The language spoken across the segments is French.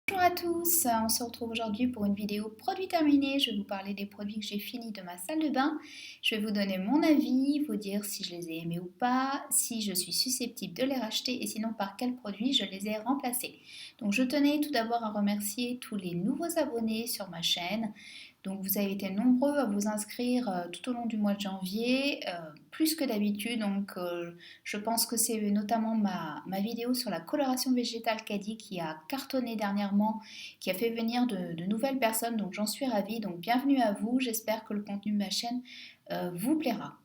Bonjour à tous, on se retrouve aujourd'hui pour une vidéo produit terminé. Je vais vous parler des produits que j'ai finis de ma salle de bain. Je vais vous donner mon avis, vous dire si je les ai aimés ou pas, si je suis susceptible de les racheter et sinon par quel produit je les ai remplacés. Donc je tenais tout d'abord à remercier tous les nouveaux abonnés sur ma chaîne. Donc vous avez été nombreux à vous inscrire tout au long du mois de janvier, plus que d'habitude. Donc je pense que c'est notamment ma vidéo sur la coloration végétale Caddy qui a cartonné dernièrement, qui a fait venir de nouvelles personnes. Donc j'en suis ravie. Donc bienvenue à vous. J'espère que le contenu de ma chaîne vous plaira.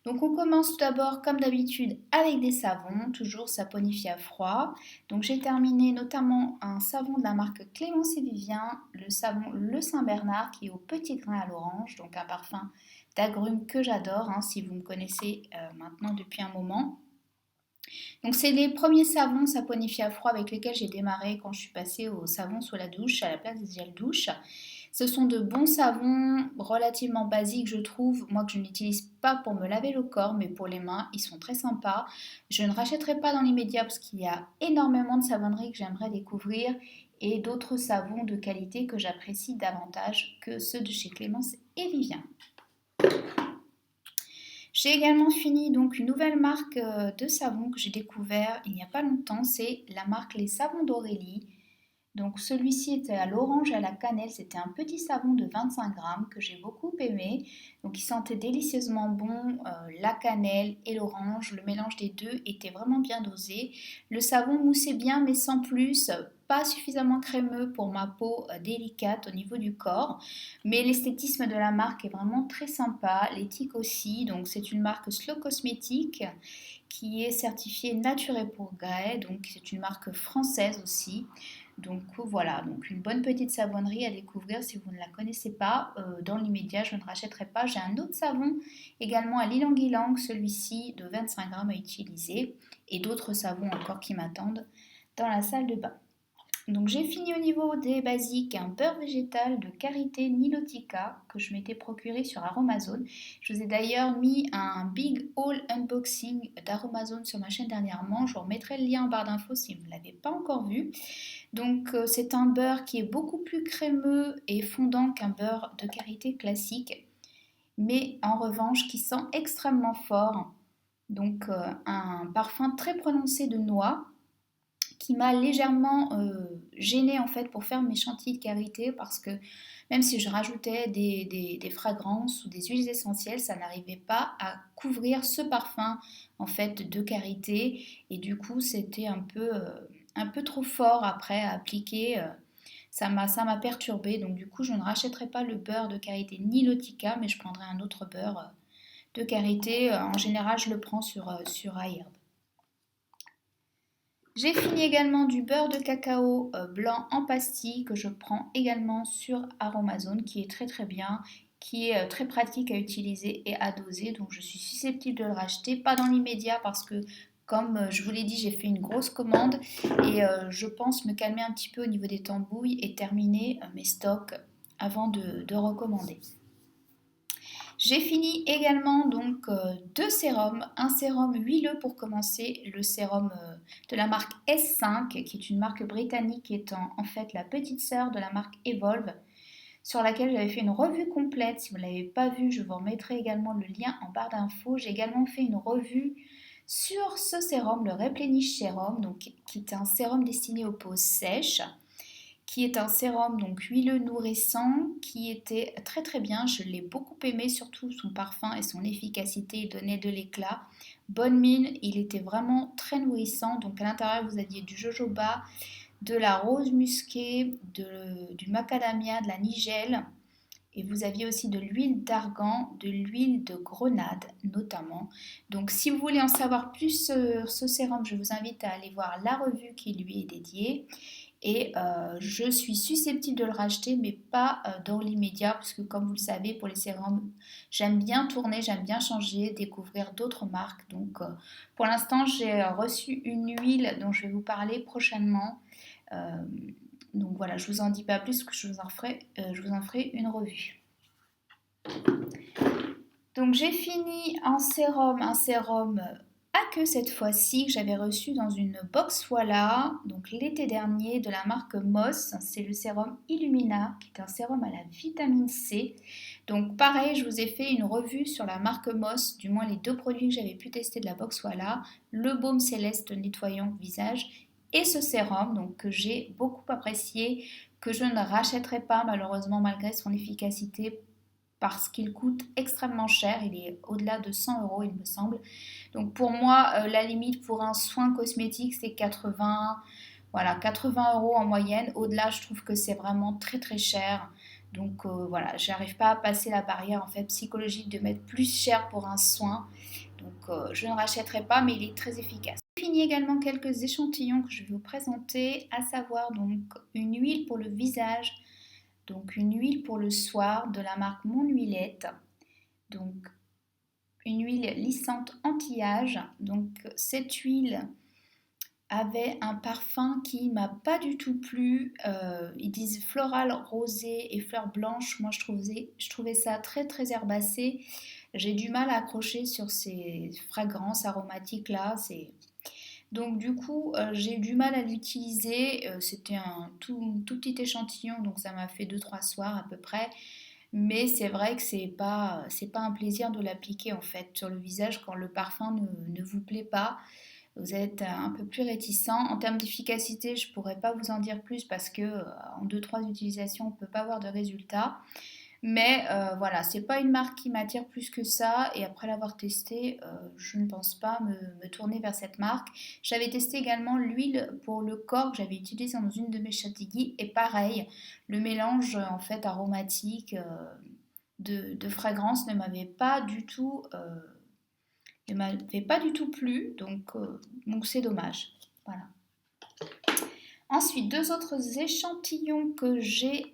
Donc on commence tout d'abord comme d'habitude avec des savons, toujours saponifiés à froid. Donc j'ai terminé notamment un savon de la marque Clémence et Vivien, le savon Le Saint-Bernard qui est au petit grain à l'orange, donc un parfum d'agrumes que j'adore si vous me connaissez maintenant depuis un moment. Donc c'est les premiers savons saponifiés à froid avec lesquels j'ai démarré quand je suis passée au savon sous la douche à la place des gels douche. Ce sont de bons savons relativement basiques, je trouve. Moi que je n'utilise pas pour me laver le corps, mais pour les mains, ils sont très sympas. Je ne rachèterai pas dans l'immédiat parce qu'il y a énormément de savonneries que j'aimerais découvrir et d'autres savons de qualité que j'apprécie davantage que ceux de chez Clémence et Vivien. J'ai également fini donc une nouvelle marque de savon que j'ai découvert il n'y a pas longtemps, c'est la marque Les Savons d'Aurélie. Donc celui-ci était à l'orange et à la cannelle, c'était un petit savon de 25 grammes que j'ai beaucoup aimé. Donc il sentait délicieusement bon, la cannelle et l'orange, le mélange des deux était vraiment bien dosé. Le savon moussait bien mais sans plus, pas suffisamment crémeux pour ma peau délicate au niveau du corps. Mais l'esthétisme de la marque est vraiment très sympa, l'éthique aussi. Donc c'est une marque Slow Cosmétique qui est certifiée Nature et Progrès, donc c'est une marque française aussi. Donc voilà, donc une bonne petite savonnerie à découvrir si vous ne la connaissez pas. Dans l'immédiat, je ne rachèterai pas. J'ai un autre savon également à l'ylang-ylang, celui-ci de 25 grammes à utiliser. Et d'autres savons encore qui m'attendent dans la salle de bain. Donc j'ai fini au niveau des basiques un beurre végétal de karité Nilotica que je m'étais procuré sur Aromazone. Je vous ai d'ailleurs mis un big haul unboxing d'Aromazone sur ma chaîne dernièrement. Je vous remettrai le lien en barre d'infos si vous ne l'avez pas encore vu. Donc c'est un beurre qui est beaucoup plus crémeux et fondant qu'un beurre de karité classique, mais en revanche qui sent extrêmement fort. Donc un parfum très prononcé de noix qui m'a légèrement gênée en fait pour faire mes chantilly de karité parce que même si je rajoutais des fragrances ou des huiles essentielles, ça n'arrivait pas à couvrir ce parfum en fait de karité et du coup c'était un peu trop fort après à appliquer. Ça m'a perturbée, donc du coup je ne rachèterai pas le beurre de karité Nilotica, mais je prendrai un autre beurre de karité. En général je le prends sur iHerb. J'ai fini également du beurre de cacao blanc en pastille que je prends également sur Aromazone qui est très très bien, qui est très pratique à utiliser et à doser. Donc je suis susceptible de le racheter, pas dans l'immédiat parce que comme je vous l'ai dit, j'ai fait une grosse commande et je pense me calmer un petit peu au niveau des tambouilles et terminer mes stocks avant de recommander. J'ai fini également donc deux sérums, un sérum huileux pour commencer, le sérum de la marque S5 qui est une marque britannique étant en fait la petite sœur de la marque Evolve sur laquelle j'avais fait une revue complète. Si vous ne l'avez pas vue, je vous remettrai également le lien en barre d'infos. J'ai également fait une revue sur ce sérum, le Replenish Serum, donc, qui est un sérum destiné aux peaux sèches, qui est un sérum donc huileux nourrissant qui était très très bien, je l'ai beaucoup aimé, surtout son parfum et son efficacité, il donnait de l'éclat, bonne mine, il était vraiment très nourrissant. Donc à l'intérieur vous aviez du jojoba, de la rose musquée, du macadamia, de la nigelle et vous aviez aussi de l'huile d'argan, de l'huile de grenade notamment. Donc si vous voulez en savoir plus sur ce sérum, je vous invite à aller voir la revue qui lui est dédiée. Et je suis susceptible de le racheter, mais pas dans l'immédiat, parce que comme vous le savez, pour les sérums, j'aime bien tourner, j'aime bien changer, découvrir d'autres marques. Donc pour l'instant, j'ai reçu une huile dont je vais vous parler prochainement. Donc voilà, je vous en dis pas plus, que je vous en ferai une revue. Donc j'ai fini un sérum que cette fois-ci que j'avais reçu dans une box Voilà, donc l'été dernier de la marque Moss, c'est le sérum Illumina qui est un sérum à la vitamine C. Donc pareil, je vous ai fait une revue sur la marque Moss, du moins les deux produits que j'avais pu tester de la box Voilà, le baume céleste nettoyant visage et ce sérum donc que j'ai beaucoup apprécié, que je ne rachèterai pas malheureusement malgré son efficacité parce qu'il coûte extrêmement cher, il est au-delà de 100 euros il me semble. Donc pour moi, la limite pour un soin cosmétique c'est 80, voilà, 80 euros en moyenne. Au-delà, je trouve que c'est vraiment très très cher. Donc voilà, j'arrive pas à passer la barrière en fait psychologique de mettre plus cher pour un soin. Donc je ne rachèterai pas, mais il est très efficace. J'ai fini également quelques échantillons que je vais vous présenter, à savoir donc une huile pour le visage, donc une huile pour le soir de la marque Mon Huilette, donc une huile lissante anti-âge. Donc cette huile avait un parfum qui m'a pas du tout plu. Ils disent floral rosé et fleurs blanches. Moi je trouvais ça très très herbacé. J'ai du mal à accrocher sur ces fragrances aromatiques là. Donc du coup j'ai eu du mal à l'utiliser. C'était un tout petit échantillon, donc ça m'a fait deux trois soirs à peu près. Mais c'est vrai que c'est pas un plaisir de l'appliquer en fait sur le visage quand le parfum ne vous plaît pas. Vous êtes un peu plus réticent. En termes d'efficacité, je ne pourrais pas vous en dire plus parce que en deux trois utilisations, on ne peut pas avoir de résultats. Mais voilà, c'est pas une marque qui m'attire plus que ça. Et après l'avoir testé, je ne pense pas me tourner vers cette marque. J'avais testé également l'huile pour le corps que j'avais utilisée dans une de mes châtaignies. Et pareil, le mélange en fait aromatique de fragrances ne m'avait pas du tout ne m'avait pas du tout plu, donc c'est dommage. Voilà. Ensuite, deux autres échantillons que j'ai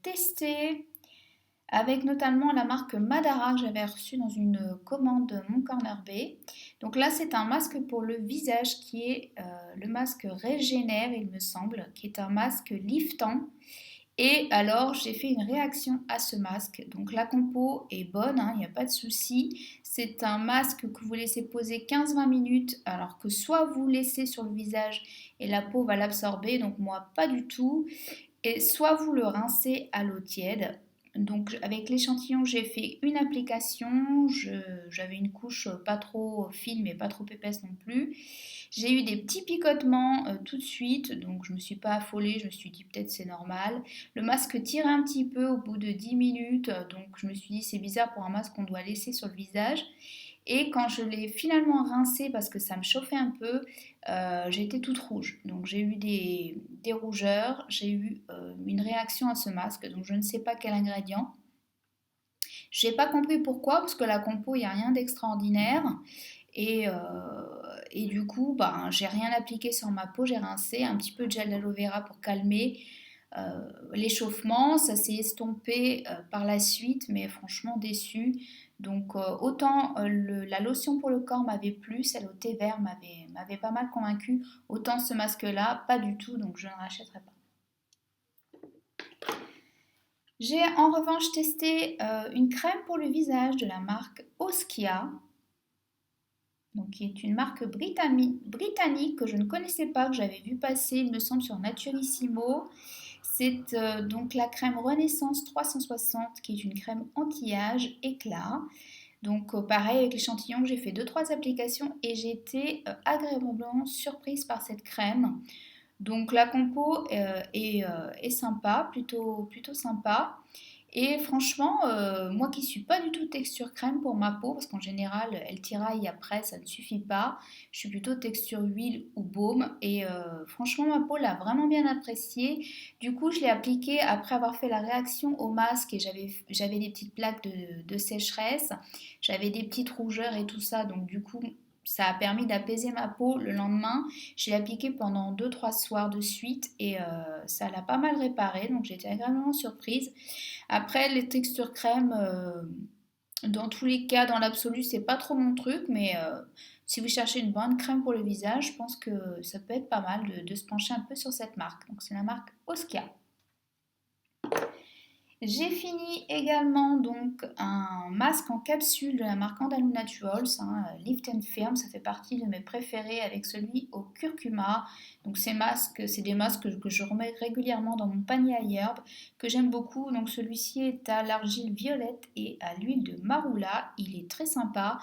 testés, avec notamment la marque Madara que j'avais reçue dans une commande Mon Corner B. Donc là, c'est un masque pour le visage qui est le masque Régénère, il me semble, qui est un masque liftant. Et alors, j'ai fait une réaction à ce masque. Donc, la compo est bonne, il n'y a pas de souci. C'est un masque que vous laissez poser 15-20 minutes, alors que soit vous laissez sur le visage et la peau va l'absorber, donc moi pas du tout, et soit vous le rincez à l'eau tiède. Donc, avec l'échantillon, j'ai fait une application. J'avais une couche pas trop fine, mais pas trop épaisse non plus. J'ai eu des petits picotements tout de suite, donc je ne me suis pas affolée, je me suis dit peut-être c'est normal. Le masque tirait un petit peu au bout de 10 minutes, donc je me suis dit c'est bizarre pour un masque qu'on doit laisser sur le visage. Et quand je l'ai finalement rincé parce que ça me chauffait un peu, j'étais toute rouge. Donc j'ai eu des rougeurs, j'ai eu une réaction à ce masque, donc je ne sais pas quel ingrédient. J'ai pas compris pourquoi, parce que la compo, il n'y a rien d'extraordinaire. Et, euh, et du coup, ben, j'ai rien appliqué sur ma peau, j'ai rincé un petit peu de gel d'aloe vera pour calmer l'échauffement. Ça s'est estompé par la suite, mais franchement déçue. Donc autant la lotion pour le corps m'avait plu, celle au thé vert m'avait pas mal convaincue, autant ce masque-là, pas du tout, donc je ne rachèterai pas. J'ai en revanche testé une crème pour le visage de la marque Oskia, donc qui est une marque britannique que je ne connaissais pas, que j'avais vu passer, il me semble, sur Naturissimo. C'est donc la crème Renaissance 360 qui est une crème anti-âge éclat. Donc pareil avec l'échantillon, j'ai fait deux trois applications et j'ai été agréablement surprise par cette crème. Donc la compo est sympa, plutôt sympa. Et franchement, moi qui suis pas du tout texture crème pour ma peau, parce qu'en général elle tiraille après, ça ne suffit pas. Je suis plutôt texture huile ou baume. Et franchement, ma peau l'a vraiment bien appréciée. Du coup, je l'ai appliquée après avoir fait la réaction au masque et j'avais des petites plaques de sécheresse. J'avais des petites rougeurs et tout ça. Donc du coup, ça a permis d'apaiser ma peau le lendemain. Je l'ai appliqué pendant deux trois soirs de suite et ça l'a pas mal réparé. Donc j'étais agréablement surprise. Après, les textures crème, dans tous les cas, dans l'absolu, c'est pas trop mon truc, mais si vous cherchez une bonne crème pour le visage, je pense que ça peut être pas mal de se pencher un peu sur cette marque. Donc c'est la marque Oskia. J'ai fini également donc un masque en capsule de la marque Andalou Naturals, Lift and Firm, ça fait partie de mes préférés avec celui au curcuma. Donc ces masques, c'est des masques que je remets régulièrement dans mon panier à herbes, que j'aime beaucoup. Donc celui-ci est à l'argile violette et à l'huile de marula, il est très sympa.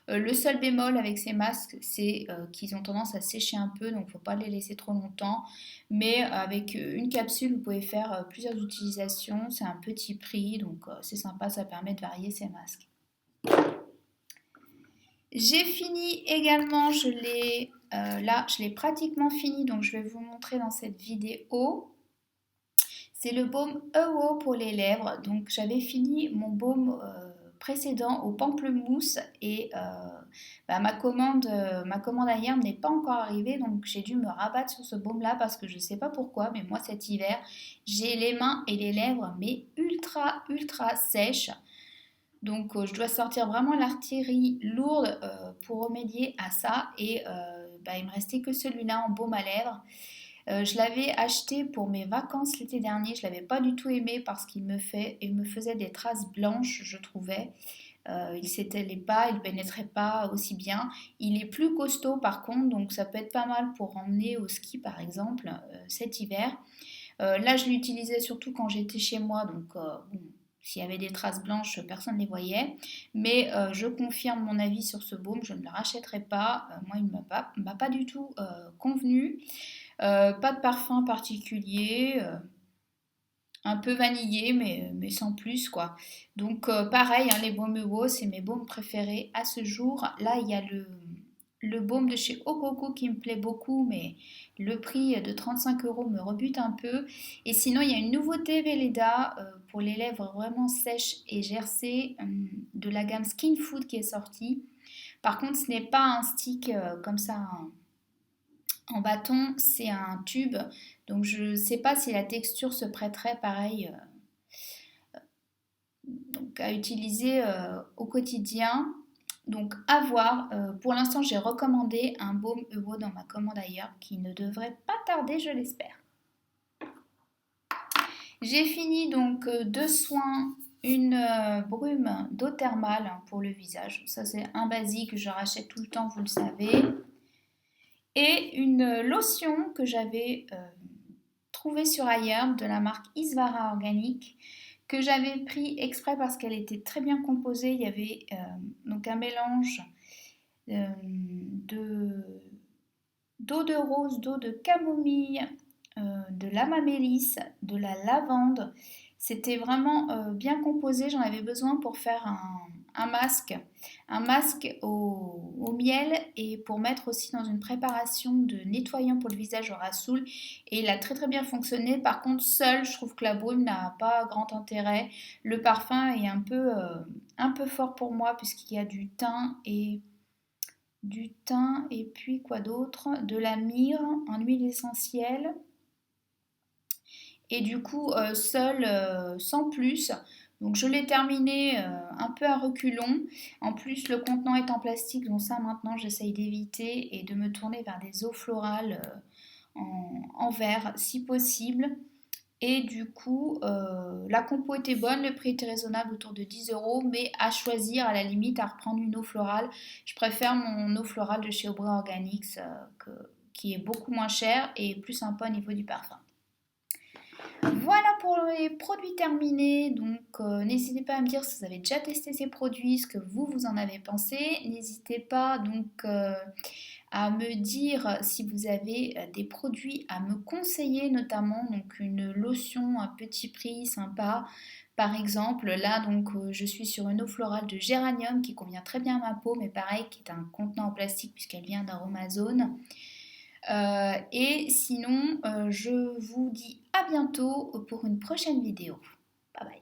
Le seul bémol avec ces masques, c'est qu'ils ont tendance à sécher un peu, donc il ne faut pas les laisser trop longtemps. Mais avec une capsule, vous pouvez faire plusieurs utilisations. C'est un petit prix, donc c'est sympa, ça permet de varier ces masques. J'ai fini également, je l'ai pratiquement fini, donc je vais vous montrer dans cette vidéo. C'est le baume EO pour les lèvres. Donc j'avais fini mon baume précédent au pamplemousse et ma commande ailleurs n'est pas encore arrivée, donc j'ai dû me rabattre sur ce baume là parce que je ne sais pas pourquoi, mais moi cet hiver j'ai les mains et les lèvres mais ultra sèches. Donc je dois sortir vraiment l'artillerie lourde pour remédier à ça et il me restait que celui-là en baume à lèvres. Je l'avais acheté pour mes vacances l'été dernier. Je l'avais pas du tout aimé parce il me faisait des traces blanches, je trouvais. Il s'étalait pas, il pénétrait pas aussi bien. Il est plus costaud par contre, donc ça peut être pas mal pour emmener au ski par exemple cet hiver. Là, je l'utilisais surtout quand j'étais chez moi, donc bon, s'il y avait des traces blanches, personne ne les voyait. Mais je confirme mon avis sur ce baume, je ne le rachèterai pas. Moi, il ne m'a pas du tout convenu. Pas de parfum particulier, un peu vanillé, mais sans plus quoi. Donc pareil, les baumes Ewo, c'est mes baumes préférés à ce jour. Là, il y a le baume de chez Okoko qui me plaît beaucoup, mais le prix de 35 € me rebute un peu. Et sinon, il y a une nouveauté Velleda pour les lèvres vraiment sèches et gercées de la gamme Skin Food qui est sortie. Par contre, ce n'est pas un stick comme ça, en bâton, c'est un tube, donc je ne sais pas si la texture se prêterait pareil donc à utiliser au quotidien. Donc à voir. Pour l'instant, j'ai recommandé un baume Ewo dans ma commande ailleurs qui ne devrait pas tarder, je l'espère. J'ai fini donc deux soins, une brume d'eau thermale pour le visage. Ça c'est un basique, je rachète tout le temps, vous le savez. Et une lotion que j'avais trouvée sur ailleurs de la marque Isvara Organique que j'avais pris exprès parce qu'elle était très bien composée. Il y avait donc un mélange d'eau de rose, d'eau de camomille, de l'amamélis, de la lavande. C'était vraiment bien composé. J'en avais besoin pour faire un masque au miel et pour mettre aussi dans une préparation de nettoyant pour le visage au rassoul. Et il a très très bien fonctionné. Par contre, seul, je trouve que la brume n'a pas grand intérêt. Le parfum est un peu fort pour moi puisqu'il y a du thym et puis quoi d'autre? De la myrrhe en huile essentielle. Et du coup, seul, sans plus. Donc je l'ai terminé un peu à reculons. En plus, le contenant est en plastique, donc ça maintenant j'essaye d'éviter et de me tourner vers des eaux florales en verre si possible. Et du coup, la compo était bonne, le prix était raisonnable autour de 10 €, mais à choisir à la limite, à reprendre une eau florale. Je préfère mon eau florale de chez Aubrey Organics qui est beaucoup moins chère et plus sympa au niveau du parfum. Voilà pour les produits terminés, donc n'hésitez pas à me dire si vous avez déjà testé ces produits, ce que vous en avez pensé. N'hésitez pas donc à me dire si vous avez des produits à me conseiller, notamment donc une lotion à petit prix sympa. Par exemple, là donc je suis sur une eau florale de géranium qui convient très bien à ma peau, mais pareil qui est un contenant en plastique puisqu'elle vient d'Aromazone. Et sinon, je vous dis à bientôt pour une prochaine vidéo. Bye bye.